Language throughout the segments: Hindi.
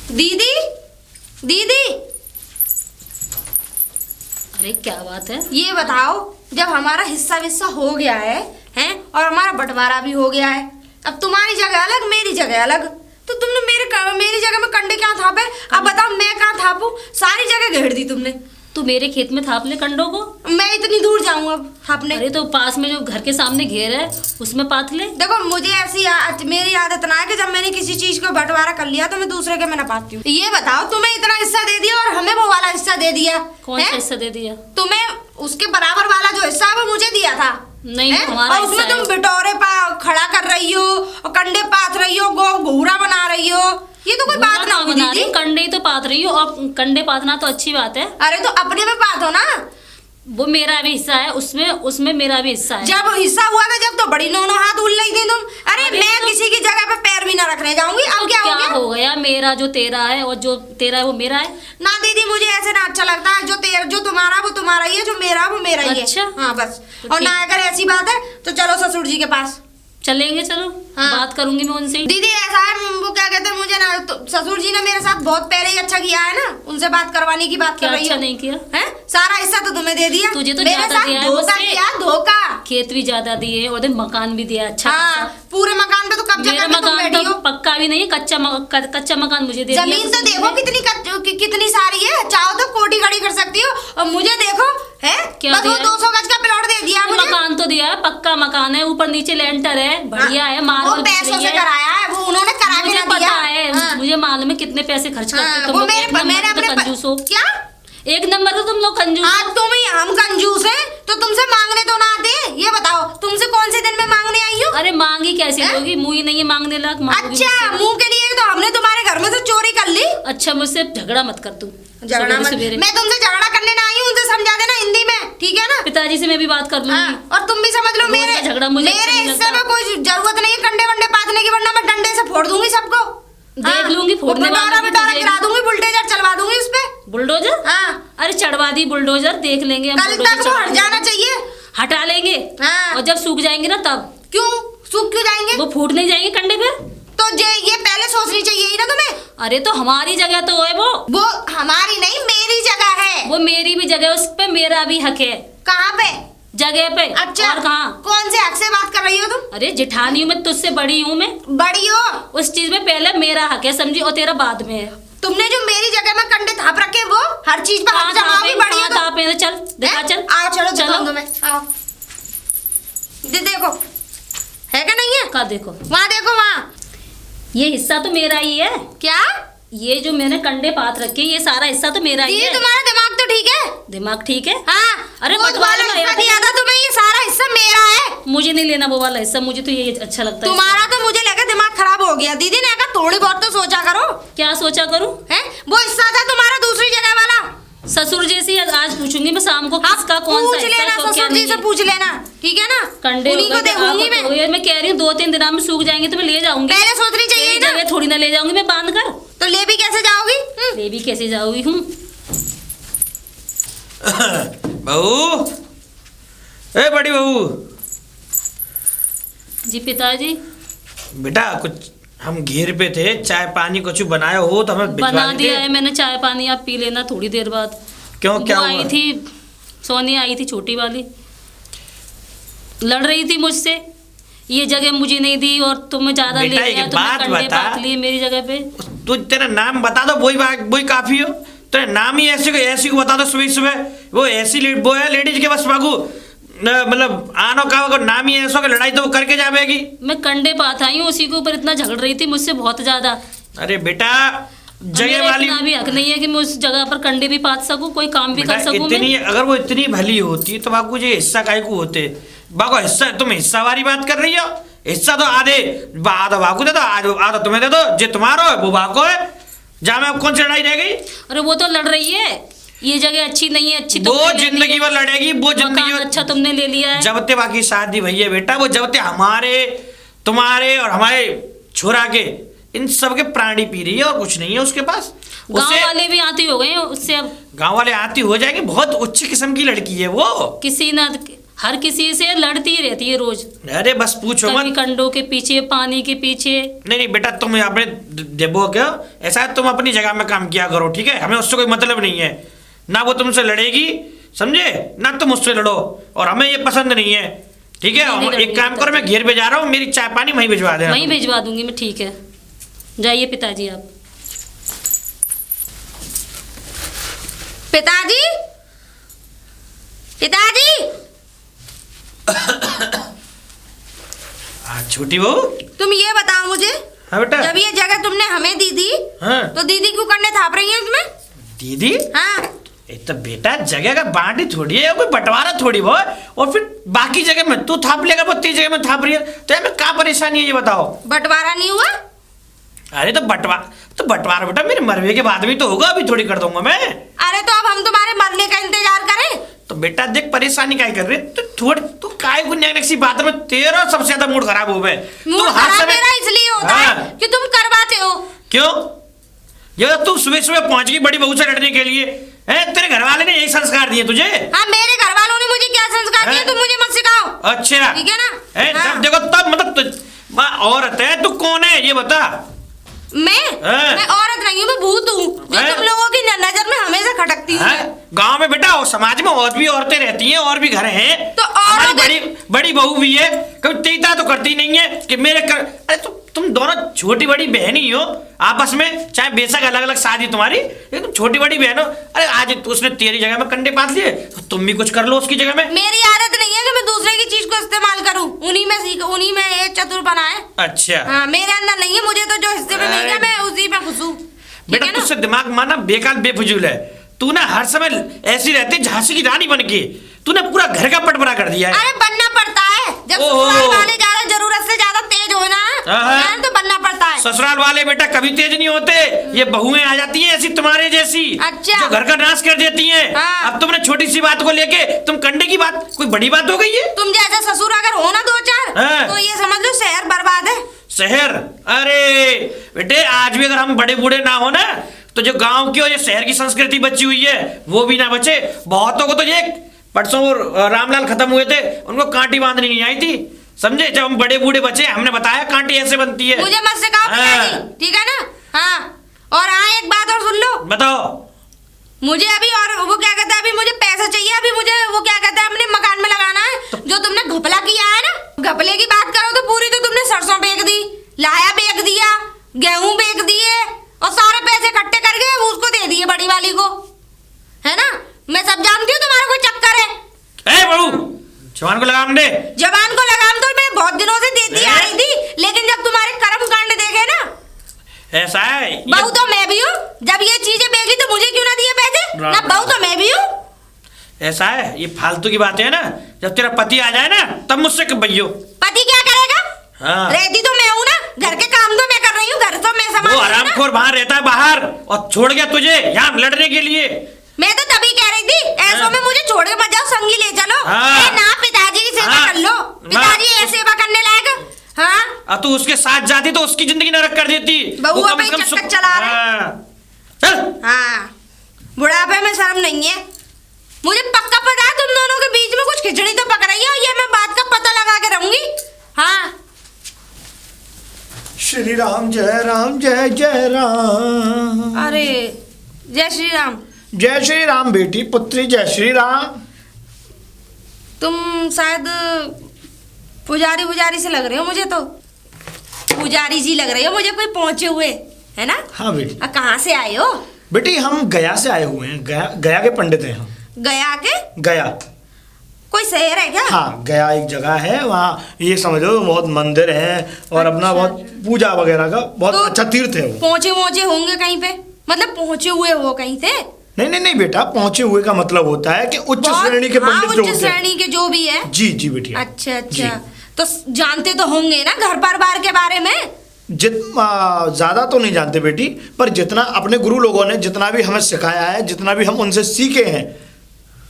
दीदी दीदी, अरे क्या बात है? ये बताओ, जब हमारा हिस्सा विस्सा हो गया है हैं और हमारा बंटवारा भी हो गया है, अब तुम्हारी जगह अलग मेरी जगह अलग, तो तुमने मेरी जगह में कंडे क्या थापे? अब बताओ मैं कहाँ थापूं? सारी जगह घेर दी तुमने। तू मेरे खेत में थाप ले कंडों को। मैं इतनी दूर जाऊँ अब थापने? अरे तो पास में जो घर के सामने घेर है उसमें पाथ ले। देखो मुझे मेरी आदत ना है कि जब मैंने किसी चीज को बंटवारा कर लिया तो मैं दूसरे के में ना पाती हूँ। ये बताओ, तुम्हें इतना हिस्सा दे दिया और हमें वो वाला हिस्सा दे दिया। कौन सा हिस्सा दे दिया? तुम्हें उसके बराबर वाला जो हिस्सा है वो मुझे दिया था। नहीं, हमारा और उसमें तुम बिटोरे खड़ा कर रही हो और कंडे पाथ रही हो, घूरा बना रही हो, ये तो कोई बात ना हुई दीदी। कंडे ही तो पाथ रही हो, और कंडे पाथना तो अच्छी बात है। अरे तो अपने में पाथो ना। वो मेरा भी हिस्सा है, उसमें मेरा भी हिस्सा है। जब हिस्सा हुआ था जब तो बड़ी नोनो हाथ उल रही थी तुम। अरे मैं तो किसी की जगह पे पैर भी ना रखने जाऊंगी। अब क्या हो गया? मेरा जो तेरा है और जो तेरा है वो मेरा है ना दीदी। मुझे ऐसे ना अच्छा लगता है, जो तुम्हारा वो तुम्हारा ही है, जो मेरा वो मेरा ही है। अच्छा, हाँ बस। और ना अगर ऐसी बात है तो चलो ससुर जी के पास चलेंगे। चलो हाँ। बात करूंगी मैं उनसे। दीदी ऐसा है, वो क्या कहते हैं, मुझे ना तो ससुर जी ने मेरे साथ बहुत पहले ही अच्छा किया है ना, उनसे बात करवाने की बात कर रही अच्छा नहीं किया है? सारा हिस्सा तो तुम्हें दे दिया। तुझे तो मेरे ज्यादा साथ दिया है धोखा मुझसे। किया, धोखा। खेत भी ज्यादा दिए और मकान भी दिया अच्छा। हाँ, पूरे मकान पे तो कब्जा मेरा करके तुम मकान बैठी तो हो। पक्का भी नहीं है, कच्चा मकान मुझे दे दिया। जमीन तो देखो कितनी सारी है, चाहो तो कोठी खड़ी कर सकती हो। और मुझे देखो है बस वो 200 गज का प्लॉट दे दिया मुझे। मकान तो दिया है, पक्का मकान है, ऊपर नीचे लेंटर है, बढ़िया है, मार्बल वो पैसों से कराया है, वो उन्होंने करा के मुझे ना दिया। पता है, मुझे मालूम है कितने पैसे खर्च करते हो तुम लोग। एक नंबर तो कंजूस हो। क्या एक नंबर तो तुम लोग कंजूस हो। तुम ही हम कंजूस हैं तो तुमसे मांगने तो ना आते। ये बताओ, तुमसे कौन से दिन में मांगने आई हूँ? अरे मांगी कैसे होगी? मुंह ही नहीं है मांगने लायक। अच्छा, मुंह के लिए तो हमने तुम्हारे घर में से चोरी कर ली। अच्छा, मुझसे झगड़ा मत कर तू। झगड़ा मत। मैं तुमसे झगड़ा करने ना आई हूँ, उनसे समझा देना हिंदी में, ठीक है ना? पिताजी से मैं भी बात कर लूंगी। और तुम भी समझ लो, मेरे हिस्से में कोई जरूरत नहीं है कंडे वंडे पाथने की, वरना मैं डंडे से फोड़ दूंगी सबको। देख लूंगी फोड़ने वाला भी गिरा दूंगी, बुलडोजर चलवा दूंगी उस पे। बुलडोजर? हाँ। अरे चढ़वा दी बुलडोजर, देख लेंगे हम। कल तक वो हट जाना चाहिए। हटा लेंगे। हाँ। और जब सूख जाएंगे ना तब। क्यों सूख क्यों जाएंगे? वो फूट नहीं जाएंगे कंडे पे। तो ये पहले सोचनी चाहिए ही ना तुम्हें। अरे तो हमारी जगह तो है वो हमारी नहीं, मेरी जगह है। वो मेरी भी जगह, उस पे मेरा भी हक है। कहाँ पे? जगह पे। अच्छा, और कहाँ? कौन से हक से बात कर रही हो तुम? अरे जेठानी हूँ मैं, तुझसे बड़ी हूँ मैं। बड़ी हो उस चीज में पहले मेरा हक है, समझी, और तेरा बाद में है। तुमने जो मेरी जगह में कंडे थाप रखे, वो हर चीज पर हक जमाओगी। बड़ी हो तो चल दिखा, चल आओ, चलो दिखाऊं तुम्हें, आओ। देखो है क्या नहीं है? का देखो, वहाँ देखो, वहाँ। ये हिस्सा तो मेरा ही है। क्या? ये जो मैंने कंडे पात रखे, ये सारा हिस्सा तो मेरा ही है। तुम्हारा दिमाग तो ठीक है? दिमाग ठीक है। हाँ। अरे बंटवारा दिया था तुम्हें, ये सारा हिस्सा मेरा है। मुझे नहीं लेना वो वाला हिस्सा, मुझे तो ये अच्छा लगता है। तुम्हारा तो मुझे लगा दिमाग खराब हो गया। दीदी ने कहा थोड़ी बहुत तो सोचा करो। क्या सोचा करूं? है वो हिस्सा था तुम्हारा दूसरी जगह वाला। ससुर जी से आज पूछूंगी मैं शाम को, किसका कौन सा हिस्सा है, ससुर जी से पूछ लेना, ठीक है ना? कंडे उन्हीं को देखूंगी मैं कह रही हूँ 2-3 दिन में सूख जाएंगे तो मैं ले जाऊंगी। पहले सोचनी चाहिए ना। जगह थोड़ी ना ले जाऊंगी मैं बांध कर। तो ले भी कैसे जाओगी? ले भी कैसे जाओगी? हूँ बहू, ए बड़ी बहू। जी पिताजी। बेटा कुछ हम घेर पे थे, चाय पानी कुछ बनाया हो तो हमें बना दिया है मैंने चाय पानी, आप पी लेना थोड़ी देर बाद। क्यों, क्या हुआ? आई थी सोनी, आई थी छोटी वाली, लड़ रही थी मुझसे, ये जगह मुझे नहीं दी और तुम्हें ज्यादा ले लिया तो मैं कंडे पात लिए मेरी जगह पे। तू तेरा नाम बता दो, वही काफी हो। तेरा नाम ही ऐसी को बता दो सुबह सुबह। वो ऐसी वो है लेडीज के बस बागू, मतलब आनो का नाम ही ऐसा कि लड़ाई तो वो करके जाएगी। मैं कंडे पात आई हूँ, उसी के ऊपर इतना झगड़ रही थी मुझसे बहुत ज्यादा। अरे बेटा जगह वाली भी हक नहीं है कि मैं उस जगह पर कंडे भी पात सकूं, कोई काम भी कर सकूं। अगर वो इतनी भली होती तो बाकू जी हिस्सा काय को होते। बाको हिस्सा, तुम हिस्सा वाली बात कर रही हो। हिस्सा तो आधा बाकू दे दो, आधा तुम्हें दे दो। जो तुम्हारा है वो बाको है। जा में कौन सी लड़ाई रह गई? अरे वो तो लड़ रही है, ये जगह अच्छी नहीं है। अच्छी तो वो जिंदगी भर लड़ेगी, वो जिंदगी अच्छा तुमने ले लिया है। जब ते बाकी शादी भैया बेटा, वो जब ते हमारे तुम्हारे और हमारे छोरा के इन सब के प्राणी पी रही है और कुछ नहीं है उसके पास। गांव वाले भी आती हो गए उससे, अब गांव वाले आती हो जाएंगे। बहुत उच्च किस्म की लड़की है वो। किसी ना हर किसी से लड़ती रहती है रोज। अरे बस पूछो कभी मत। कंडों के पीछे, पानी के पीछे। नहीं बेटा, तुम यहाँ पे देखो क्या, ऐसा है तुम अपनी जगह में काम किया करो, ठीक है? हमें उससे कोई मतलब नहीं है, ना वो तुमसे लड़ेगी, समझे ना? तुम उससे लड़ो, और हमें ये पसंद नहीं है, ठीक है? नहीं एक काम करो, मैं घेर पे जा रहा हूँ, मेरी चाय पानी वहीं भिजवा देना। वहीं भिजवा दूंगी मैं, ठीक है। जाइए पिताजी आप। पिताजी, पिताजी, छोटी बहू, तुम ये बताओ मुझे, हाँ बेटा। जब ये जगह तुमने हमें दी थी, हाँ। तो दीदी क्यों करने थाप रही है तुम्हें? दीदी? हाँ। तो बेटा जगह का बांटी थोड़ी है, कोई बंटवारा थोड़ी वो, और फिर बाकी जगह में तू थाप लेगा, वो तेरी जगह में थाप रही है, तो हमें क्या परेशानी है ये बताओ? बंटवारा नहीं हुआ? अरे तो बंटवारा बेटा मेरे मरने के बाद भी तो होगा, अभी थोड़ी कर दूंगा मैं। अरे तो अब हम तुम्हारे मरने का इंतजार करें? तो बेटा देख, परेशानी काय कर रही है? तो थोड़ी तू काय को नैक सी बात में तेरा सबसे ज्यादा मूड खराब हो गए। मूड खराब मेरा इसलिए होता है कि तुम करवाते हो। क्यों? ये तू सुबह सुबह पहुंच गई बड़ी बहू से लड़ने के लिए, हैं? तेरे घर वाले ने यही संस्कार दिए तुझे? हाँ, मेरे घर वालों ने मुझे क्या संस्कार दिए, तुम मुझे मत सिखाओ। अच्छा ठीक है ना? हाँ। देखो तब मतलब औरत है, तू कौन है ये बता? मैं औरत नहीं हूँ, मैं भूत हूँ जो तुम लोगों की नजर में हमेशा खटकती हूँ। गांव में बेटा और समाज में और भी औरतें रहती हैं, और भी घर हैं, तो हमारी बड़ी बहू भी है, कभी तेता तो करती नहीं है कि मेरे कर। अरे तुम दोनों छोटी बड़ी बहन ही हो आपस में, चाहे बेशक अलग अलग शादी तुम्हारी, लेकिन तुम छोटी बड़ी बहन हो। अरे आज उसने तेरी जगह में कंडे बांध लिए, तो तुम भी कुछ कर लो उसकी जगह में। मेरी आदत नहीं है कि मैं दूसरे की चीज को इस्तेमाल करूं, उन्हीं में सीख, उन्हीं में ये चतुर बनाए। अच्छा हाँ, मेरे अंदर नहीं है, मुझे तो जो हिस्से में मिल गया मैं उसी में घुसूं। बेटा तुझसे दिमाग माना बेकार बेफजूल है, तू ना हर समय ऐसी रहती झांसी की रानी बन के, तूने पूरा घर का पटपरा कर दिया है। अरे बनना पड़ता है, जब ससुराल वाले ज्यादा जरूरत से ज्यादा तेज हो ना तो बनना पड़ता है। ससुराल वाले बेटा कभी तेज नहीं होते, ये बहुएं आ जाती हैं ऐसी तुम्हारे जैसी। अच्छा। जो घर का नाश कर देती हैं। हाँ। अब तुमने छोटी सी बात को लेके तुम कंडे की बात कोई बड़ी बात हो गई है? तुम जैसा ससुर अगर हो ना दो चार, हाँ। तो ये समझ लो शहर बर्बाद है। शहर? अरे बेटे आज भी अगर हम बड़े बूढ़े ना हो ना, तो जो गांव की और ये शहर की संस्कृति बची हुई है वो भी ना बचे। बहुतों को तो ये परसों रामलाल खत्म हुए थे, उनको कांटी बांधनी नहीं आई थी, समझे? जब हम बड़े बूढ़े बचे हमने बताया कांटी ऐसे बनती है। मुझे मत सिखाओ पिताजी, ठीक है ना? हाँ, और हाँ एक बात और सुन लो। बताओ। मुझे अभी, और वो क्या कहता है, अभी मुझे पैसा चाहिए, अभी मुझे वो क्या कहता है अपने मकान में लगाना है। जो तुमने घपला किया है ना, घपले की बात करो तो पूरी तो तुमने सरसों बेच दी, लाया बेच दिया, गेहूं बेच दिए, और सारे पैसे इकट्ठे करके उसको दे दिए बड़ी वाली को, है ना? मैं सब जानती हूँ तुम्हारा कोई चक्कर है। ए बहू, जवान को लगाम दे। जवान को लगाम तो मैं बहुत दिनों से देती आ रही थी, लेकिन जब तुम्हारे कर्म कांड देखे ना, ऐसा है बहू तो मैं भी हूँ। जब ये चीजें बेची तो मुझे क्यों ना दिए पैसे? ना, बहू तो मैं भी हूँ। ऐसा है, ये फालतू की बातें है ना, जब तेरा पति आ जाए ना तब मुझसे कहियो। पति क्या करेगा? हाँ। रहती तो मैं हूँ ना, घर के काम तो मैं कर रही हूँ, घर तो मैं संभाल वो रही हूँ ना। हरामखोर बाहर रहता है बाहर, और छोड़ गया तुझे यहाँ लड़ने के लिए। मैं तो तभी कह रही थी, ऐसों में मुझे छोड़ के मत जाओ, संगी ले चलो। हाँ। ना, पिताजी की सेवा हाँ। कर लो, पिताजी ये सेवा करने लायक। हाँ, अब तू उसके साथ जाती तो उसकी जिंदगी नरक कर देती। बहू वो कम अपने से कम चक्कर चला रहे। हाँ। चल। हाँ, बुढ़ापे में शर्म नहीं है। मुझे पक्का पता है तुम दोनों के बीच में कुछ खिचड़ी तो पक रही है, और ये मैं बात का पता लगा के रहूंगी। हाँ। श्री राम जय जय राम। अरे जय श्री राम। जय श्री राम बेटी, पुत्री जय श्री राम। तुम शायद पुजारी से लग रहे हो मुझे तो, पुजारी जी लग रहे हो मुझे, कोई पहुंचे हुए, है ना? हाँ बेटी। कहाँ से आए हो? बेटी हम गया से आए हुए हैं, गया के पंडित हैं हम। गया के? गया कोई शहर है क्या? हाँ, गया एक जगह है, वहाँ ये समझो बहुत मंदिर है, और अपना बहुत पूजा वगैरह का बहुत तो अच्छा तीर्थ है वो। पहुंचे होंगे कहीं पे, मतलब पहुंचे हुए हो कहीं से? नहीं बेटा, पहुंचे हुए का मतलब होता है कि उच्च श्रेणी के पंडित जो होते हैं। उच्च श्रेणी के जो भी है। जी बेटिया। अच्छा, तो जानते तो होंगे ना घर परिवार के बारे में? ज्यादा तो नहीं जानते बेटी, पर जितना अपने गुरु लोगों ने जितना भी हमें सिखाया है, जितना भी हम उनसे सीखे हैं,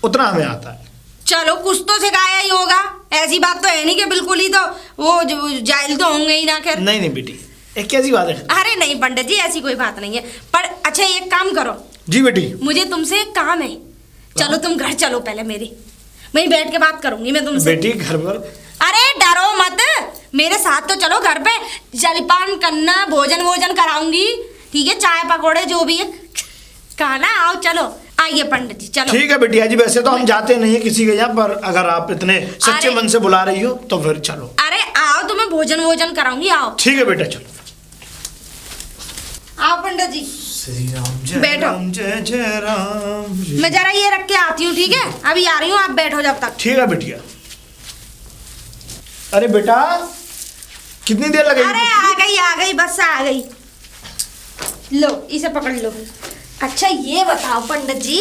उतना हमें आता है। चलो कुछ तो सिखाया ही होगा, ऐसी बात तो है नहीं कि बिल्कुल ही तो वो जाहिल तो होंगे ही ना। खैर नहीं बेटी, एक कैसी बात है? अरे नहीं पंडित जी, ऐसी कोई बात नहीं है। पर अच्छा एक काम करो। जी बेटी। मुझे तुमसे एक काम है। चलो तुम घर चलो पहले मेरे। वहीं बैठ के बात करूंगी मैं तुमसे। बेटी घर पर अरे डरो मत, मेरे साथ तो चलो, घर पे जलपान करना, भोजन वोजन कराऊंगी, ठीक है, चाय पकौड़े जो भी है खाना। आओ चलो, आइए पंडित जी चलो। ठीक है बिटिया जी, वैसे तो हम जाते नहीं है किसी के यहाँ, पर अगर आप इतने सच्चे मन से बुला रही हो तो फिर चलो। अरे आओ, तुम्हें भोजन वोजन कराऊंगी, आओ। ठीक है बेटा चलो। आओ पंडित जी, श्री राम जय बैठो। राम जय जय राम। मैं जरा ये रख के आती हूँ, ठीक है, अभी आ रही हूँ, आप बैठो जब तक। ठीक है बिटिया। अरे बेटा कितनी देर लगेगी? अरे आ गई, बस आ गई। लो इसे पकड़ लो। अच्छा ये बताओ पंडित जी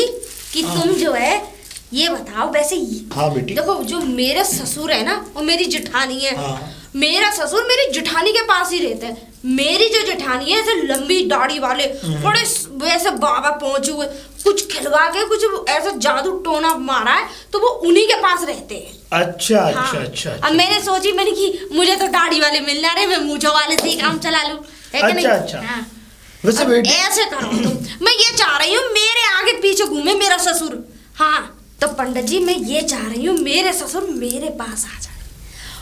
कि तुम जो है, ये बताओ वैसे हाँ बेटी। देखो, जो मेरे ससुर है ना, वो मेरी जेठानी है। हाँ। मेरा ससुर मेरी जेठानी के पास ही रहते हैं। मेरी जो जेठानी है, ऐसे लंबी दाढ़ी वाले, बड़े वैसे बाबा पहुंचे हुए, कुछ खिलवा के कुछ ऐसा जादू टोना मारा है, तो वो उन्हीं के पास रहते हैं। अच्छा अच्छा हाँ। अच्छा। अब मैंने सोची, मैंने कि मुझे तो दाढ़ी वाले मिलना रहे, मैं मूंछों वाले से ही काम चला लूं, है कि नहीं? अच्छा। हाँ। वैसे अब बेटी ऐसे करो तुम, मैं ये चाह रही हूँ मेरे आगे पीछे घूमे मेरा ससुर। हाँ तो पंडित जी मैं ये चाह रही हूँ मेरे ससुर मेरे पास आ जाए।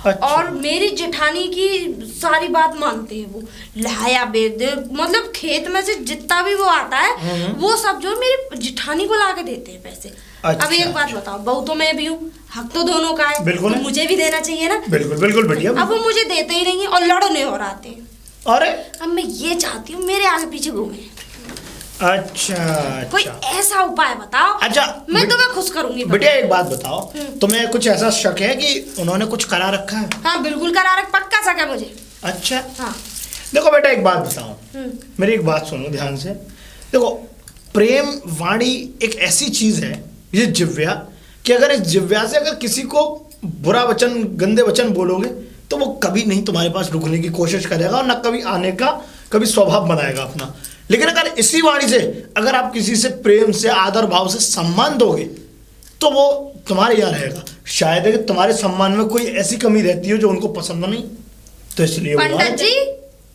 अच्छा। और मेरी जेठानी की सारी बात मानते हैं वो, लाया बेद, मतलब खेत में से जितना भी वो आता है वो सब जो मेरी जेठानी को ला के देते हैं पैसे। अच्छा, अब एक बात बताओ, बहू तो मैं भी हूँ, हक तो दोनों का है, बिल्कुल तो है। मुझे भी देना चाहिए ना। बिल्कुल बिल्कुल बेटिया। अब वो मुझे देते ही नहीं है और लड़ने और आते हैं। अरे अब मैं ये चाहती हूँ मेरे आगे पीछे घूमे। अच्छा कोई अच्छा ऐसा उपाय बताओ। अच्छा, मैं तुम्हें खुश करूंगी। बेटिया एक बात बताओ, तुम्हें कुछ ऐसा शक है कि उन्होंने कुछ करा रखा है? हाँ बिल्कुल करा रख, पक्का शक है मुझे। अच्छा हाँ। देखो बेटा एक बात बताओ, मेरी एक बात सुनो ध्यान से। देखो प्रेम वाणी एक ऐसी चीज है, ये जिव्या, कि अगर इस जिव्या से अगर किसी को बुरा वचन, गंदे वचन बोलोगे तो वो कभी नहीं तुम्हारे पास रुकने की कोशिश करेगा और न कभी आने का कभी स्वभाव बनाएगा अपना। लेकिन अगर इसी वाणी से अगर आप किसी से प्रेम से, आदर भाव से सम्मान दोगे तो वो तुम्हारे यहाँ रहेगा। शायद है कि तुम्हारे सम्मान में कोई ऐसी कमी रहती है जो उनको पसंद नहीं, तो इसलिए वो पंडित जी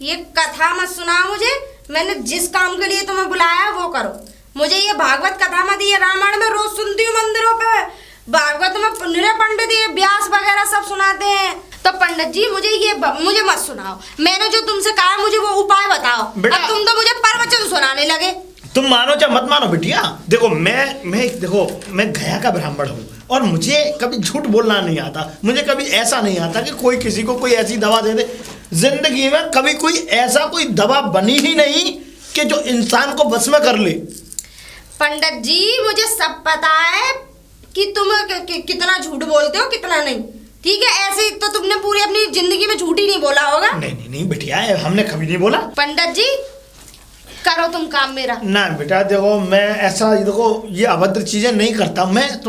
ये कथा मत सुनाओ मुझे, मैंने जिस काम के लिए तुम्हें बुलाया वो करो। मुझे ये भागवत कथा मत, ये रामायण में रोज सुनती हूँ मंदिरों पे, भागवत में निरे पंडित ये व्यास वगैरह सब सुनाते हैं। तो पंडित जी मुझे मत सुनाओ, मैंने जो तुमसे कहा मुझे वो उपाय बताओ। अब तुम तो मुझे प्रवचन सुनाने लगे। तुम मानो चाहे मत मानो बिटिया, देखो मैं गया का ब्राह्मण हूँ और मुझे कभी झूठ बोलना नहीं आता। मुझे कभी ऐसा नहीं आता कि कोई किसी को कोई ऐसी दवा दे दे। जिंदगी में कभी कोई ऐसा कोई दवा बनी ही नहीं कि जो इंसान को बस में कर ले। पंडित जी मुझे सब पता है कि तुम कितना झूठ बोलते हो कितना नहीं, ठीक है। ऐसे तो तुमने पूरी अपनी जिंदगी में झूठ ही नहीं बोला होगा। नहीं बिटिया, हमने कभी नहीं बोला। पंडित जी करो तुम काम मेरा। ना बेटा देखो, मैं ऐसा देखो ये अभद्र चीजें नहीं करता। मैं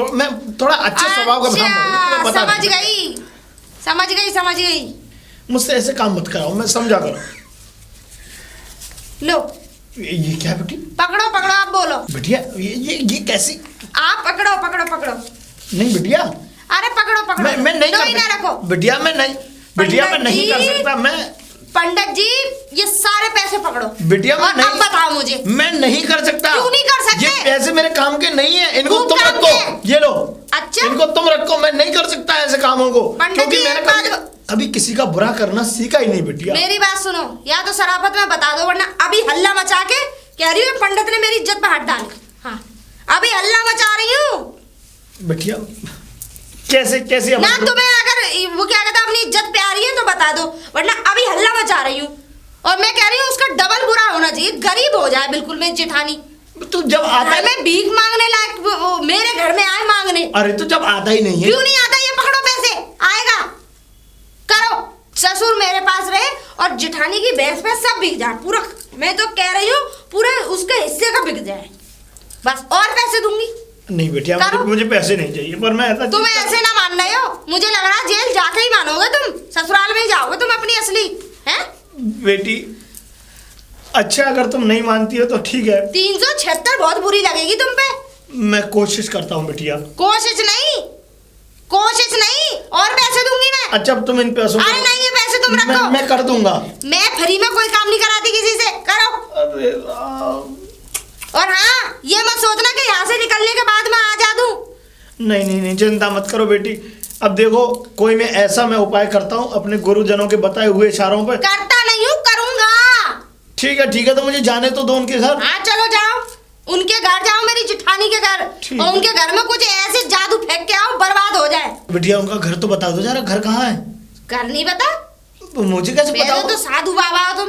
थोड़ा अच्छे स्वभाव का ब्राह्मण हूं। समझ गई। मुझसे ऐसे काम मत कराओ, मैं समझा करो। लो ये क्या बेटी? पकड़ो आप बोलो। बिटिया ये कैसी? आप पकड़ो। नहीं बिटिया, अरे पकड़ो। मैं नहीं दो ही ना रखो। बिटिया मैं नहीं कर सकता। मैं पंडित जी ये सारे पैसे पकड़ो। बिटिया मैं नहीं, अब बताओ मुझे। मैं नहीं कर सकता। क्यों नहीं कर सकते? ये पैसे मेरे काम के नहीं है, इनको खूब तुम काम रखो। के। ये लो। अच्छा इनको तुम रखो, मैं नहीं कर सकता ऐसे कामों को, पंडित जी, क्योंकि मैंने कभी किसी का बुरा करना सीखा ही नहीं बिटिया। मेरी बात सुनो, या तो शराफत में बता दो, वरना अभी हल्ला मचा के कह रही हूँ पंडित ने मेरी इज्जत पे हाथ डाली। हाँ अभी हल्ला मचा रही हूँ बिटिया। कैसे ना तुम्हें अगर वो क्या कहता अपनी इज्जत प्यारी है तो बता दो, वरना अभी हल्ला मचा रही हूँ। और मैं कह रही हूँ उसका डबल बुरा होना चाहिए, गरीब हो जाए बिल्कुल मेरी जेठानी। तू जब आता है, मैं भीख मांगने लायक मेरे घर में आए मांगने। अरे तो जब आता ही नहीं है। क्यों नहीं आता? ये पकड़ो पैसे, आएगा। करो, ससुर मेरे पास रहे और जेठानी की भैंस पे सब बिक जाए पूरा। मैं तो कह रही हूँ पूरे उसके हिस्से का बिक जाए, बस और पैसे दूंगी। नहीं बेटिया, मुझे पैसे नहीं चाहिए, पर मैं ऐसा तुम ऐसे ना मान रहे हो, मुझे लग रहा है जेल जाके ही मानोगे तुम, ससुराल में ही जाओगे तुम अपनी असली है बेटी। अच्छा अगर तुम नहीं मानती हो तो ठीक है। 376 बहुत बुरी लगेगी तुम पे। मैं कोशिश करता हूँ बेटिया। कोशिश नहीं और पैसे दूंगी मैं। अच्छा अब तुम इन पैसों अरे नहीं ये पैसे तुम रखो। मैं कर दूंगा। मैं फ्री में कोई काम नहीं कराती किसी से, करो। अरे राम। और हाँ ये मत सोचना कि यहाँ से निकलने के बाद मैं आ जा दूं। नहीं नहीं नहीं, चिंता मत करो बेटी। अब देखो कोई मैं उपाय करता हूँ अपने गुरुजनों के बताए हुए इशारों पे। करता नहीं हूँ, करूंगा। ठीक है, तो मुझे जाने तो दो उनके घर। हाँ चलो जाओ, उनके घर जाओ, मेरी जेठानी के घर, ठीक। और उनके घर में कुछ ऐसे जादू फेंक के आओ बर्बाद हो जाए। बिटिया उनका घर तो बता दो जरा, घर कहाँ है? घर नहीं पता? मुझे कैसे पता मेरे होगा? तो साधु बाबा हो तुम।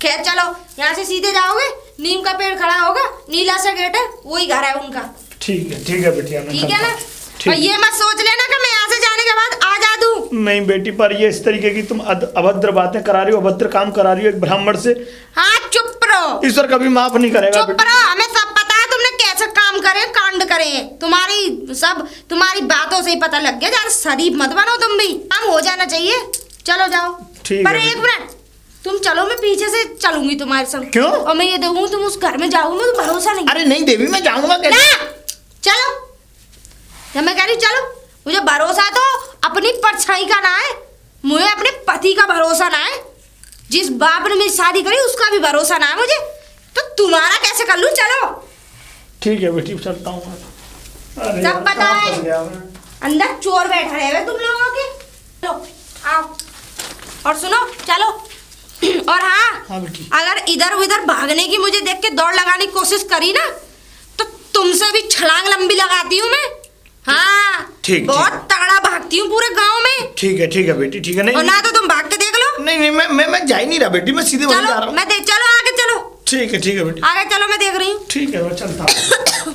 खैर चलो, यहाँ से सीधे जाओगे, नीम का पेड़ खड़ा होगा, नीला सा गेट है, वही घर है उनका। ठीक है बिटिया, मैं ठीक है ना? ठीक। और ये मत सोच लेना कि मैं यहाँ से जाने के बाद आ जा दूं। नहीं बेटी, पर ये इस तरीके की तुम अभद्र बातें करा रही हो, अभद्र काम करा रही हो एक ब्राह्मण से। हाँ चुप रहो, ईश्वर कभी माफ नहीं करेगा चुप बेटी। रहो। हमें सब पता है तुमने कैसे काम करे, कांड करे। तुम्हारी बातों से ही पता लग गया। यार शरीफ मत बनो तुम भी, काम हो जाना चाहिए। चलो जाओ। ठीक पर है एक मिनट, तुम चलो, मैं पीछे से चलूंगी तुम्हारे संग। क्यों? और मैं ये देखूंगी तुम उस घर में जाओगे, मुझे भरोसा नहीं। अरे नहीं देवी, मैं जाऊंगा कैसे? ना चलो, जब मैं कह रही चलो, मुझे भरोसा तो अपनी परछाई का ना है, मुझे अपने पति का भरोसा ना है। जिस बाप ने मेरी शादी करी उसका भी भरोसा ना है मुझे, तो तुम्हारा कैसे कर लूं? चलो। ठीक है बेटी, चलता हूँ। अरे सब यार, पता कहाँ है। फंस गया मैं? अंदर चोर बैठा रहे तुम लोगों के। लो आओ, और सुनो चलो। और हाँ, हाँ बेटी। अगर इधर उधर भागने की मुझे देख के दौड़ लगाने की कोशिश करी ना, तो तुमसे भी छलांग लंबी लगाती हूँ मैं। हाँ ठीक, बहुत तगड़ा भागती हूँ पूरे गांव में। ठीक है बेटी, ठीक है। नहीं और ना तो तुम भाग के देख लो। नहीं, मैं जा ही नहीं रहा बेटी, मैं सीधे वहीं जा रहा चलो हूँ। चलो आगे चलो। ठीक है बेटी, आगे चलो, मैं देख रही हूँ। ठीक है, मैं चलता हूँ।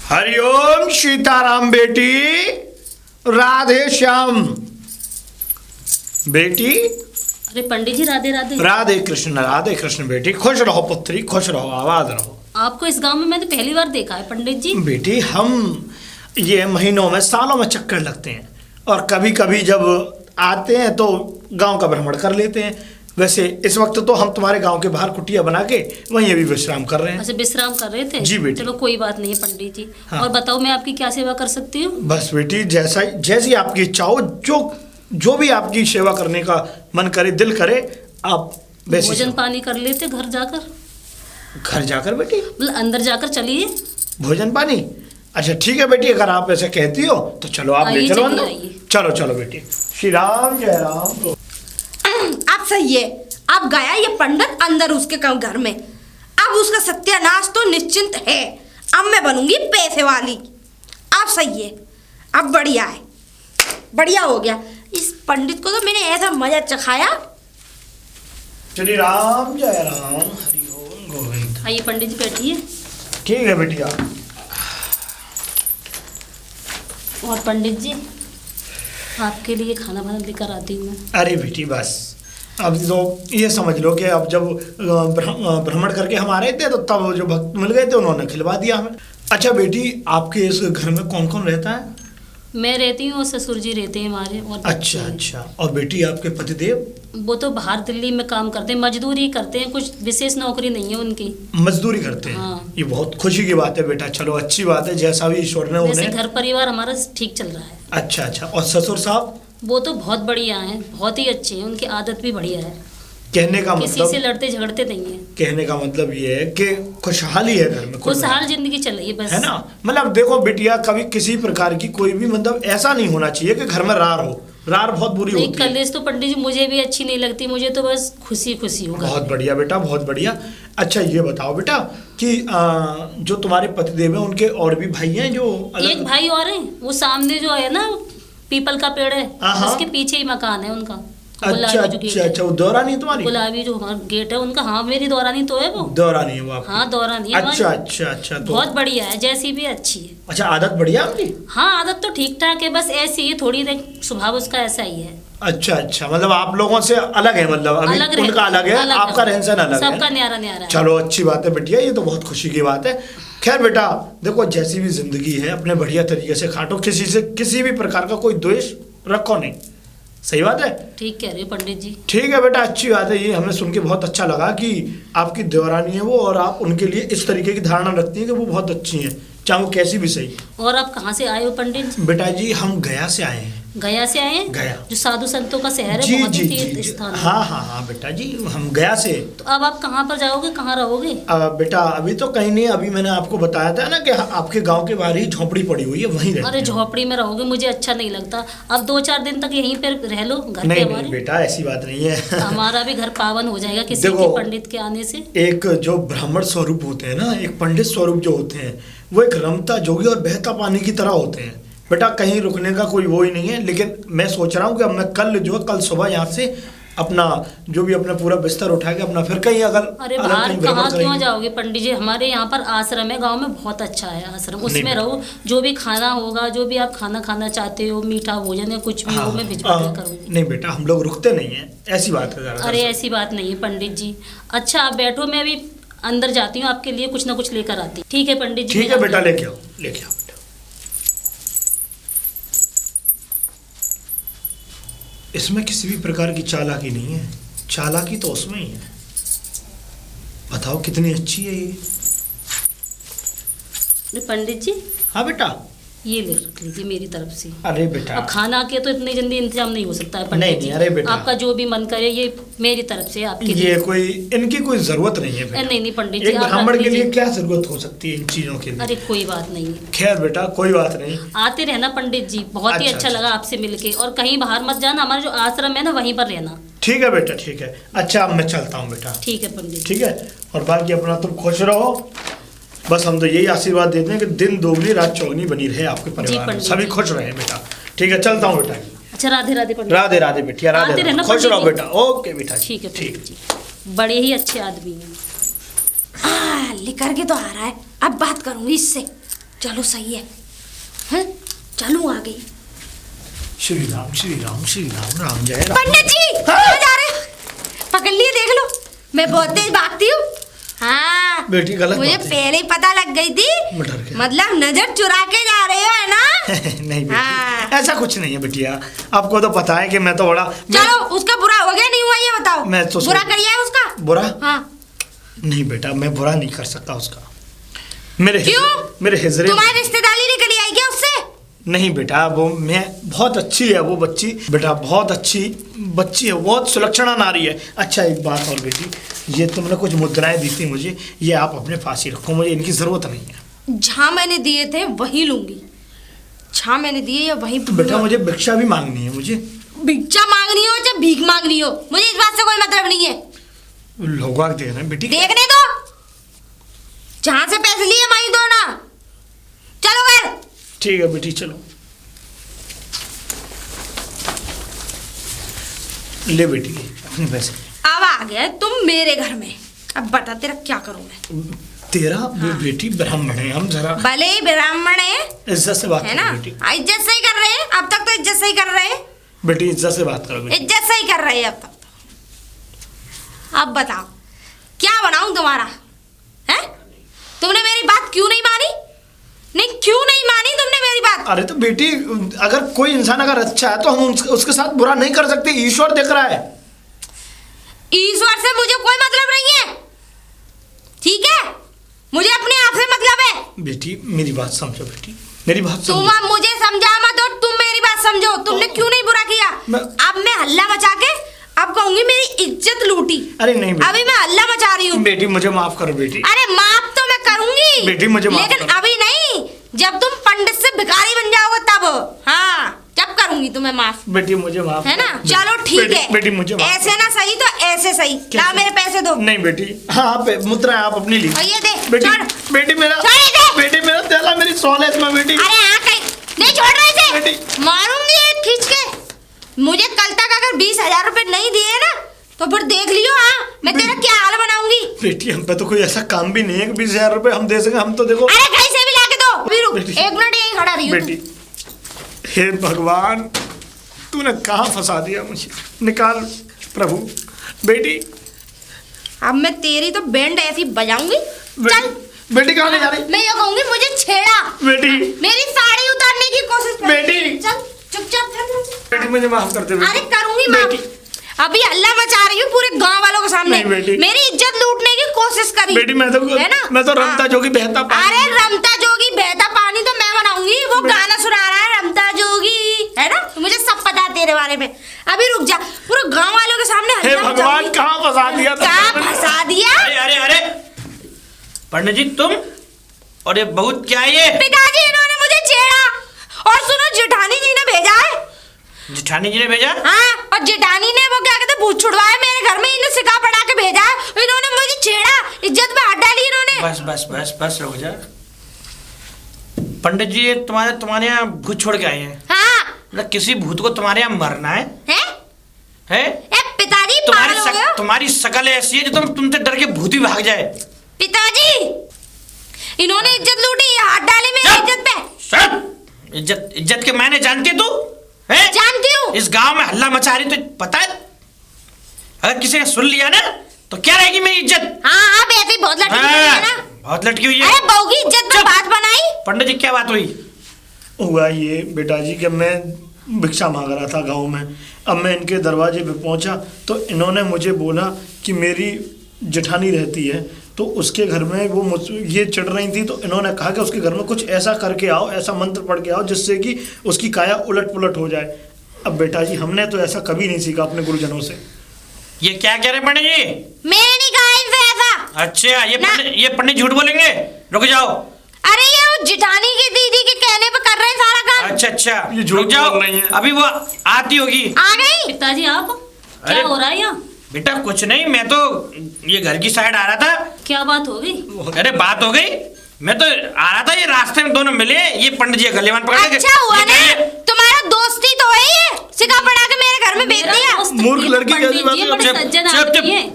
हरिओम सीताराम बेटी, राधे श्याम बेटी। अरे पंडित जी राधे राधे। राधे कृष्ण बेटी, खुश रहो पुत्री, खुश रहो, आबाद रहो। आपको इस गांव में मैंने पहली बार देखा है पंडित जी। बेटी हम ये महीनों में, सालों में चक्कर लगते हैं, और कभी कभी जब आते हैं तो गांव का भ्रमण कर लेते हैं। वैसे इस वक्त तो हम तुम्हारे गांव के बाहर कुटिया बना के वहीं अभी विश्राम कर रहे हैं। अच्छा विश्राम कर रहे थे? जी बेटी। चलो कोई बात नहीं है पंडित जी। हाँ। और बताओ मैं आपकी क्या सेवा कर सकती हूँ? बस बेटी, जैसी आपकी इच्छा हो, जो भी आपकी सेवा करने का मन करे, दिल करे, आप वैसे भोजन पानी कर लेते घर जाकर? घर जाकर बेटी? मतलब अंदर जाकर चलिए। भोजन पानी? अच्छा ठीक है बेटी, अगर आप ऐसे कहती हो तो चलो, आप ले आइए, चलो चलिए, अंदर। आइए। चलो बेटी, श्री राम जय राम। अब सही है, अब गया ये पंडित अंदर उसके घर में, अब उसका सत्यानाश तो निश्चिंत है। अब मैं बनूंगी पैसे वाली। अब सही है, अब बढ़िया है, बढ़िया हो गया। इस पंडित को तो मैंने ऐसा मजा चखाया। श्री राम जय राम, हरि ओम गोविंद। आइए पंडित जी बैठिए। ठीक है बेटी। और पंडित जी आपके लिए खाना वाना लेकर आती हूँ मैं। अरे बेटी बस, अब तो ये समझ लो कि अब जब भ्रमण करके हम आ रहे थे तो तब जो भक्त मिल गए थे उन्होंने खिलवा दिया हमें। अच्छा बेटी, आपके इस घर में कौन कौन रहता है? मैं रहती हूँ और ससुर जी रहते हैं हमारे। और अच्छा। और बेटी आपके पतिदेव? वो तो बाहर दिल्ली में काम करते हैं, मजदूरी करते हैं, कुछ विशेष नौकरी नहीं है उनकी। मजदूरी करते हैं? हाँ। ये बहुत खुशी की बात है बेटा, चलो अच्छी बात है, जैसा भी ईश्वर ने वैसे उन्हें। घर परिवार हमारा ठीक चल रहा है। अच्छा। और ससुर साहब? वो तो बहुत बढ़िया हैं, बहुत ही अच्छे हैं, उनकी आदत भी बढ़िया है, कहने का किसी से मतलब, लड़ते झगड़ते नहीं है। कहने का मतलब ये है कि खुशहाली है घर में, खुशहाल जिंदगी चल रही है बस। है ना। मतलब देखो बिटिया, कभी किसी प्रकार की कोई भी मतलब ऐसा नहीं होना चाहिए कि घर में रार हो। रार बहुत बुरी नहीं, होती है। कलेश तो पंडित जी मुझे भी अच्छी नहीं लगती, मुझे तो बस खुशी होगा। बहुत बढ़िया बेटा, बहुत बढ़िया। अच्छा ये बताओ बेटा कि जो तुम्हारे पतिदेव हैं उनके और भी भाई हैं जो अलग? एक भाई और है, वो सामने जो है ना पीपल का पेड़ है, हाँ। उसके पीछे ही मकान है उनका। अच्छा, वो दौरानी तुम्हारी? गुलाबी जो हमारा गेट है उनका। हाँ मेरी दौरानी तो है वो। दौरानी है वो आपकी? हाँ दौरानी है। अच्छा तो बहुत बढ़िया है, जैसी भी अच्छी है। अच्छा, आदत बढ़िया उनकी? हाँ आदत तो ठीक ठाक है, बस ऐसी है थोड़ी, स्वभाव उसका ऐसा ही है। अच्छा, मतलब आप लोगों से अलग है, मतलब अभी अलग उनका अलग है, आपका रहन सहन अलग है। सबका न्यारा न्यारा है। चलो अच्छी बात है बेटिया, ये तो बहुत खुशी की बात है। खैर बेटा देखो, जैसी भी जिंदगी है अपने बढ़िया तरीके से काटो, किसी से किसी भी प्रकार का कोई द्वेष रखो नहीं। सही बात है? ठीक कह रहे हो पंडित जी। ठीक है बेटा, अच्छी बात है। ये हमें सुन के बहुत अच्छा लगा कि आपकी देवरानी है वो, और आप उनके लिए इस तरीके की धारणा रखती हैं कि वो बहुत अच्छी हैं, चाहे वो कैसी भी सही। और आप कहाँ से आए हो पंडित जी? बेटा जी हम गया से आए हैं। गया से आए हैं? गया। जो साधु संतों का शहर है, जी बहुत जी ही जी तीर्थ जी। स्थान है। हाँ हाँ हाँ बेटा जी, हम गया से। तो अब आप कहाँ पर जाओगे, कहाँ रहोगे? बेटा अभी तो कहीं नहीं, अभी मैंने आपको बताया था ना कि आपके गांव के बाहर ही झोपड़ी पड़ी हुई है, वहीं रहते अरे हैं। झोपड़ी में रहोगे, मुझे अच्छा नहीं लगता। अब 2-4 दिन तक यहीं पर रह लो घर पे नहीं हमारे। नहीं बेटा, ऐसी बात नहीं है। हमारा भी घर पावन हो जाएगा किसी देखो, के पंडित के आने से। एक जो ब्राह्मण स्वरूप होते हैं ना, एक पंडित स्वरूप जो होते हैं, वो एक रमता जोगी और बहता पानी की तरह होते हैं बेटा। कहीं रुकने का कोई वो ही नहीं है। लेकिन मैं सोच रहा हूँ कि अब मैं कल सुबह यहाँ से अपना जो भी अपना पूरा बिस्तर उठा के अपना फिर कहीं अगर अरे अलग बाहर कहीं भ्रमण कहाँ क्यों करेंगे। जाओगे पंडित जी? हमारे यहाँ पर आश्रम है, गांव में बहुत अच्छा है आश्रम, उसमें नहीं। रहो। जो भी खाना होगा, जो भी आप खाना खाना चाहते हो, मीठा भोजन या कुछ भी हो, मैं भिजवा दिया करूँगी। नहीं बेटा, हम लोग रुकते नहीं है, ऐसी बात है ज़्यादातर। अरे ऐसी बात नहीं है पंडित जी। अच्छा आप बैठो, मैं अभी अंदर जाती हूँ, आपके लिए कुछ ना कुछ लेकर आती। ठीक है पंडित जी। ठीक है बेटा, लेके आओ लेके आओ बेटा। इसमें किसी भी प्रकार की चालाकी नहीं है, चालाकी तो उसमें ही है। बताओ कितनी अच्छी है ये। अरे पंडित जी, हाँ बेटा। ये ले रख लीजिए मेरी तरफ से। अरे बेटा, अब खाना के तो इतनी जल्दी इंतजाम नहीं हो सकता है नहीं, पंडित जी। नहीं, अरे बेटा। आपका जो भी मन करे, ये मेरी तरफ से आपके लिए। ये कोई इनकी कोई जरूरत नहीं है बेटा। नहीं नहीं पंडित जी, एक आप ब्राह्मण रख के लिए लीजिए। क्या जरूरत हो सकती है इन चीजों के लिए। अरे कोई बात नहीं है। खैर बेटा, कोई बात नहीं। आते रहना पंडित जी, बहुत ही अच्छा, अच्छा अच्छा। लगा आपसे मिलके। और कहीं बाहर मत जाना, हमारा जो आश्रम है ना वहीं पर रहना। ठीक है बेटा, ठीक है। अच्छा अब मैं चलता हूँ बेटा। ठीक है पंडित जी। ठीक है, और बाकी अपना तुम खुश रहो। बस हम तो यही आशीर्वाद देते हैं कि दिन दोगुनी रात चौगुनी बनी रहे आपके परिवार में, पंडित सभी जी। खुश रहे बेटा। ठीक है, चलता हूँ बेटा। अच्छा राधे राधे पंडित। राधे राधे बेटिया, राधे आते राधे। रहना खुश पंडित रहो जी। बेटा। ओके बेटा जी। ठीक है पंडित जी, बड़े ही अच्छे आदमी हैं। लेकर के तो आ रहा है, अब बात करूंगी इससे। चलो सही है, हैं? चलो आ गई। श्री राम श्री राम श्री राम, राम जय राम। पंडित जी कहाँ जा रहे हो? पकड़ लिए, देख लो मैं बहुत तेज भागती हूँ। हाँ बेटी गलत मुझे बात है। पहले ही पता लग गई थी। मैं डर गया। मतलब नजर चुरा के जा रहे हो, है ना? नहीं हाँ। बेटी, ऐसा कुछ नहीं है बेटिया। आपको तो पता है कि मैं तो बड़ा चलो उसका बुरा हो गया नहीं हुआ ये बताओ। मैं तो बुरा करिए है उसका। बुरा हाँ नहीं बेटा, मैं बुरा नहीं कर सकता उसका। क्यों? मेरे हिजरे तुम्हारी रिश्तेदारी निकली आई क्या उससे? नहीं बेटा, वो मैं बहुत अच्छी है वो बच्ची बेटा, बहुत अच्छी बच्ची है, बहुत सुलक्षणा नारी है। अच्छा एक बात और बेटी, ये तुमने कुछ मुद्राएं दी थी मुझे, ये आप अपने पास ही रखो, मुझे इनकी जरूरत नहीं है। जहाँ मैंने दिए थे वही लूंगी, जहाँ मैंने दिए या वही। तो बेटा मुझे भिक्षा भी मांगनी है, मुझे भिक्षा मांगनी हो चाहे भीख मांगनी हो, मुझे इस बात से कोई मतलब नहीं है। लोग देना है बेटी। देखने दो, जहाँ से पैसे लिए वहीं दो ना। चलो घर। ठीक है बेटी, चलो ले बेटी ले अपने पैसे। अब आ गया तुम मेरे घर में, अब बता तेरा क्या करूं मैं। तेरा बेटी ब्राह्मण है, हम जरा भले ही ब्राह्मण है इज्जत से बात है करो ना? बेटी। इज्जत से ही कर रहे हैं अब तक, तो इज्जत से ही कर रहे हैं, बेटी इज्जत से बात करो बेटी। इज्जत से ही कर रहे हैं अब तक। अब बताओ क्या बनाऊं तुम्हारा, है? तुमने मेरी बात क्यों नहीं मानी? नहीं क्यों नहीं मानी तुमने मेरी बात? अरे तो बेटी, अगर कोई इंसान अगर अच्छा है तो हम उसके साथ बुरा नहीं कर सकते, ईश्वर देख रहा है। ईश्वर से मुझे कोई मतलब नहीं है, ठीक है? मुझे अपने आप से मतलब है। बेटी मेरी बात समझो बेटी, मेरी बात तुम समझो। अब मुझे समझा मत और तुम मेरी बात समझो। तुमने क्यों नहीं बुरा किया? अब मैं हल्ला मचा के अब कहूंगी मेरी इज्जत लूटी। अरे नहीं बेटी, अभी मैं हल्ला मचा रही हूँ। बेटी मुझे माफ करो बेटी। अरे माफ तो मैं करूंगी बेटी मुझे माफ लेकिन करो। अभी नहीं, जब तुम पंडित से भिखारी बन जाओगे तब। हाँ जब करूंगी तुम्हें माफ, बेटी मुझे माफ है ना? करो। चलो ठीक बेटी, है, बेटी मुझे माफ ऐसे ना सही तो ऐसे सही। क्या? ला मेरे पैसे दो। नहीं बेटी, हाँ मुद्रा आप अपनी ली। और ये दे, बेटी छोड़। बेटी मेरा छोड़ इसे। बेटी मेरा तेला मेरी सोल है इसमें बेटी। अरे हाँ कहीं नहीं छोड़ रहे इसे, बेटी। मारूंगी ये खींच के। मुझे कल तक अगर 20,000 रुपए नहीं दिए ना तो फिर देख लियो। हाँ मैं तेरा क्या हाल बनाऊंगी। बेटी हम पे तो कोई ऐसा काम भी नहीं है कि 20,000 रुपए हम दे सके। हम तो देखो अरे कहीं से भी लाके दो। अभी रुक, बेटी। 1 मिनट यहीं खड़ा रही हो बेटी, हे भगवान तूने कहाँ फंसा दिया मुझे, निकाल प्रभु। बेटी अब मैं तेरी तो बैंड ऐसी बजाऊंगी। चल बेटी कहाँ ले जा रही? मैं ये कहूंगी मुझे छेड़ा, बेटी मेरी साड़ी उतारने की कोशिश कर। बेटी। चल चुपचाप चल। बेटी मुझे माफ कर दे बेटी। अरे करूंगी बेटी। माफ। अभी हल्ला मचा रही हूँ पूरे गांव वालों के सामने। नहीं बेटी। मेरी इज्जत लूटने की कोशिश करी। बेटी मैं तो है ना? मैं तो रमता हाँ। जोगी बहता पानी। अरे रमता जोगी बहता पानी तो मैं बनाऊंगी। वो गाना सुना रहा है रमता जोगी, है ना? मुझे तेरे बारे में। अभी रुक जा, पूरे गांव वालों के सामने हे हल्ला भगवान, मचाऊंगी। कहाँ फंसा दिया था? कहाँ फंसा दिया? अरे अरे अरे पंडित जी तुम और ये बहुत क्या है ये? पिताजी इन्होंने मुझे छेड़ा। और सुनो, जेठानी जी ने भेजा है। जेठानी जी ने भेजा? हाँ, और जेठानी ने वो क्या कहते भूत छुड़वाया मेरे घर में, इन्हें सिखा पढ़ा के भेजा है। इन्होंने मुझे छेड़ा, इज्जत पे हाथ डाली इन्होंने। बस बस बस बस रुक जा। पंडित जी ये तुम्हारे यहाँ भूत छोड़ के आए हैं। हाँ। मतलब किसी भूत को तुम्हारे यहाँ मरना है? हैं? ए पिताजी पागल हो गए हो? तुम्हारी शकल ऐसी है जो तुमसे डर के भूत भी भाग जाए। पिताजी इन्होंने इज्जत लूटी, हाथ डाले मेरी इज्जत पे। सब इज्जत के मायने जानती है तू? हैं? जानती हूँ। इस गांव में हल्ला मचा रही तो पता है? अगर किसी ने सुन लिया ना तो क्या रहेगी मेरी इज्जत? हाँ हाँ, वैसे ही बहुत लटकी हुई है ना। बहुत लटकी हुई है। अरे बहू की इज्जत पे बात बनाई। पंडित जी क्या बात हुई? हुआ ये बेटा जी कि मैं भिक्षा मांग रहा था गांव में। अब मैं इनके दरवाजे पे पहुंचा तो इन्होंने मुझे बोला कि मेरी जेठानी रहती है, तो उसके घर में वो ये चढ़ रही थी, तो इन्होंने कहा कि उसके घर में कुछ ऐसा करके आओ, ऐसा मंत्र पढ़ के आओ जिससे कि उसकी काया उलट पुलट हो जाए। अब बेटा जी हमने तो ऐसा कभी नहीं सीखा अपने गुरुजनों से। ये क्या कह रहे हैं पंडित जी? मैंने नहीं कहा इनसे ऐसा। अच्छा ये पंडित झूठ बोलेंगे। रुक जाओ। अरे ये वो जेठानी की दीदी के कहने पे कर रहे हैं सारा काम। अच्छा ये झूठ रुक जाओ। बोल रही हैं। अभी वो आती होगी। आ गई। पिताजी आप अरे। क्या हो रहा है यहाँ? बेटा कुछ नहीं, मैं तो ये घर की साइड आ रहा था। क्या बात हो गई? अरे बात हो गई, मैं तो आ रहा था, ये रास्ते में दोनों मिले, ये पंडित जी गलेवान पकड़ के। अच्छा हुआ ना, तुम्हारा दोस्ती तो है ये, सिखा पढ़ा के मेरे घर में भेज मेरा दिया। दोस्त मूर्ख ये लड़की पंडित कैसी बात जी कर- बड़े चुप, सज्जन चुप, आदमी हैं।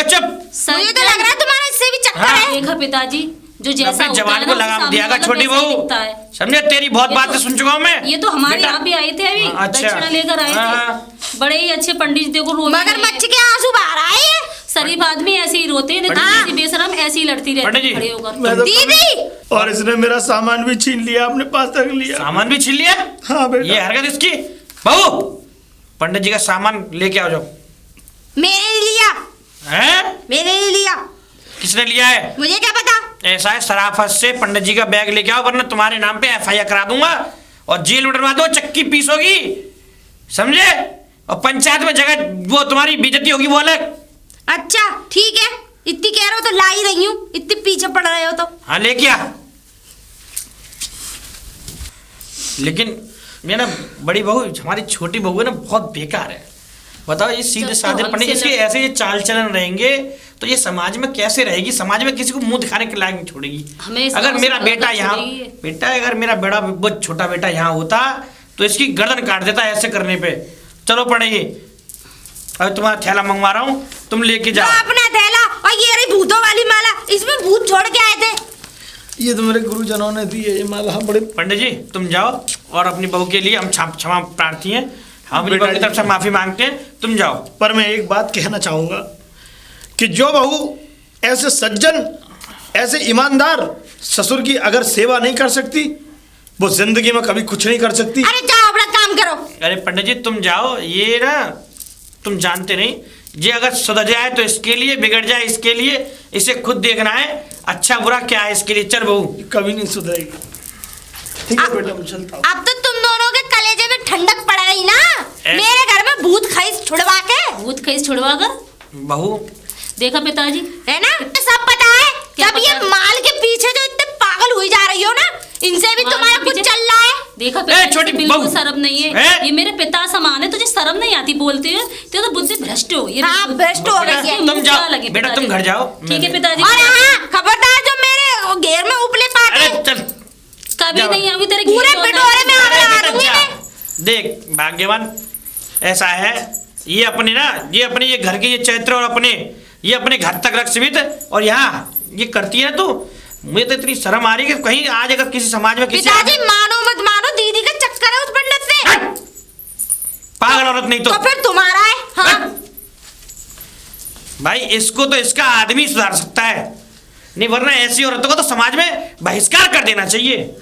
चुप। मुझे तो लग रहा है तुम्हारा इससे भी चक्कर हाँ। है। देखा पिताजी, जो जैसा अपने होता जवान है को ना, लगाम सामने दिया वाला का छोटी वैसा ही बहू। दिखता है। समझे, तेरी बहुत ये बातें तो- सुन चुका हूँ मैं। ये तो हमारे बेटा- यहाँ भी आए थे अभी, अच्छा। दक्षिणा लेकर आए हाँ। थे। बड़े ही अच्छे पंडित जी, देखो रोते मगर नहीं मच्छी हैं। के आंसू बाहर आए। शरीफ आदमी ऐसे ही रोते हैं, नहीं तो पंडित किसी बेशरम ऐसे ही लड़ती पंडित रहती जी, खड़े होकर। मैं तो- दीदी और इसने मेरा सामान भी छीन लिया, अपने पास रख लिया। सामान भी छीन लिया? हाँ बेटा। ये हरकत इसकी। बहू पंडित जी का सामान लेके आओ जाओ। मैंने लिया, हैं? मैंने नहीं लिया। किसने लिया है? मुझे क्या पता। ऐसा है, शराफत से पंडित जी का बैग लेके आओ, वरना तुम्हारे नाम पे FIR करा दूंगा और जेल में डलवा दो, चक्की पीस होगी, समझे? और पंचायत में जगह वो तुम्हारी बेइज्जती होगी वो अलग। अच्छा ठीक है, इतनी कह रहे हो तो ला ही रही हूँ, इतनी पीछे पड़ रहे हो तो। हाँ लेके आ। लेकिन ये ना बड़ी बहू, हमारी छोटी बहू है ना, बहुत बेकार है। बताओ, ये सीधे जब साधे तो पंडित हमसे इसके ऐसे ये चाल चलन रहेंगे तो ये समाज में कैसे रहेगी? समाज में किसी को मुंह दिखाने के लायक नहीं छोड़ेगी। हमें इस अगर गाँव मेरा से बेटा अलग यहाँ छोड़ेगी। बेटा अगर मेरा बड़ा बहुत छोटा बेटा यहाँ होता तो इसकी गर्दन काट देता ऐसे करने पे। चलो पढ़ेगी, अब तुम्हारा थैला मंगवा रहा हूँ, तुम लेके लो जाओ। अपना थैला, और ये रही भूतों वाली माला, इसमें भूत छोड़ के आए थे। ये तो मेरे गुरुजनों ने दी है ये माला। बड़े पंडित जी तुम जाओ, और अपनी बहू के लिए हम क्षमा प्रार्थी हैं, हम अपनी बहू की तरफ से माफी मांगते हैं, तुम जाओ। पर मैं एक बात कहना चाहूंगा कि जो बहू ऐसे सज्जन, ऐसे ईमानदार ससुर की अगर सेवा नहीं कर सकती, वो जिंदगी में कभी कुछ नहीं कर सकती। अरे जाओ अपना काम करो। अरे पंडित जी तुम जाओ, ये ना तुम जानते नहीं, ये अगर सुधर जाए तो इसके लिए, बिगड़ जाए इसके लिए, इसे खुद देखना है अच्छा बुरा क्या है इसके लिए। चल बहू। कभी नहीं सुधरेगी। ठीक है बेटा, मैं चलता हूँ। अब तो तुम दोनों के कलेजे में ठंडक पड़ गई ना, मेरे घर में भूत खईस छुड़वा के। भूत खईस छुड़वा कर बहू देखा पिताजी, है ना, सब पता है। क्या जब ये पता? माल के पीछे जो इतने पागल हुई जा रही हो ना, इनसे भी माल तुम्हारा के कुछ पीछे? चल रहा है। देखा ए, पिताजी, छोटी बिल्कुल बहू। शर्म नहीं है। ए? ये मेरे पिता समान है, तुझे शर्म नहीं आती बोलते हो? तो बुद्धि भ्रष्ट हो। ये हाँ, बिल्कुल- भ्रष्ट हो गई है। तुम जाओ लगे बेटा, तुम पिताजी। घर जाओ। ठीक है पिताजी। और हाँ खबरदार, जो मेरे घेर में उपले पाटे अरे चल कभी जाओ। नहीं आऊंगी तेरे पूरे घेर में पिटोरे में आग अरे लगा बेटा, दूंगी जा। मैं। देख भाग्यवान ऐसा है, ये अपने ना ये अपने ये घर के ये चैत्र और अपने ये अपने घर तक रख सीमित, और यहाँ ये करती है तो मुझे तो इतनी शर्म आ रही है कि कहीं आज अगर किसी समाज में किसी पिताजी मानो मत मानो, दीदी का चक्कर है उस पंडित से। हट! पागल औरत नहीं तो फिर तुम्हारा है। हाँ हट! भाई इसको तो इसका आदमी सुधार सकता है, नहीं वरना ऐसी औरतों को तो समाज में बहिष्कार कर देना चाहिए।